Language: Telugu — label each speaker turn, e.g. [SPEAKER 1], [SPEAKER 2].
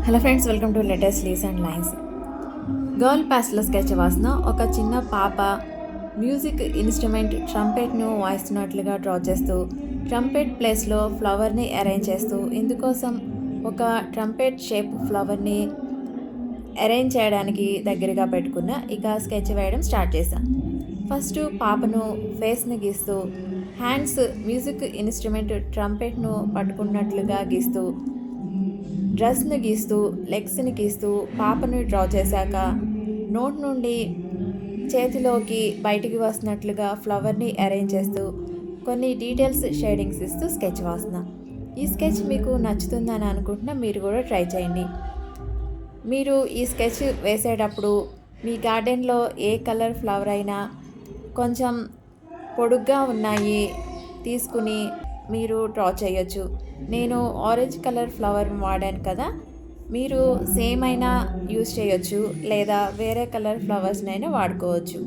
[SPEAKER 1] Hello friends, welcome to latest leaves and lines. Girl pastel sketch వాసిన ఒక చిన్న పాప మ్యూజిక్ ఇన్స్ట్రుమెంట్ ట్రంపెట్ను వాయిస్తున్నట్లుగా డ్రా చేస్తూ ట్రంపెట్ ప్లేస్లో ఫ్లవర్ని అరేంజ్ చేస్తూ ఇందుకోసం ఒక ట్రంపెట్ షేప్ ఫ్లవర్ని అరేంజ్ చేయడానికి దగ్గరగా పెట్టుకున్న ఇక స్కెచ్ వేయడం స్టార్ట్ చేశాను. ఫస్ట్ పాపను ఫేస్ని గీస్తూ హ్యాండ్స్ మ్యూజిక్ ఇన్స్ట్రుమెంట్ ట్రంపెట్ను పట్టుకున్నట్లుగా గీస్తూ డ్రెస్ని గీస్తూ లెగ్స్ని గీస్తూ పాపను డ్రా చేశాక నోట్ నుండి చేతిలోకి బయటికి వస్తున్నట్లుగా ఫ్లవర్ని అరేంజ్ చేస్తూ కొన్ని డీటెయిల్స్ షేడింగ్స్ ఇస్తూ స్కెచ్ వాసిన. ఈ స్కెచ్ మీకు నచ్చుతుందని అనుకుంటున్నా, మీరు కూడా ట్రై చేయండి. మీరు ఈ స్కెచ్ వేసేటప్పుడు మీ గార్డెన్లో ఏ కలర్ ఫ్లవర్ అయినా కొంచెం పొడుగ్గా ఉన్నాయి తీసుకుని మీరు డ్రా చేయొచ్చు. నేను ఆరెంజ్ కలర్ ఫ్లవర్ వాడాను కదా, మీరు సేమ్ అయినా యూస్ చేయొచ్చు లేదా వేరే కలర్ ఫ్లవర్స్నైనా వాడుకోవచ్చు.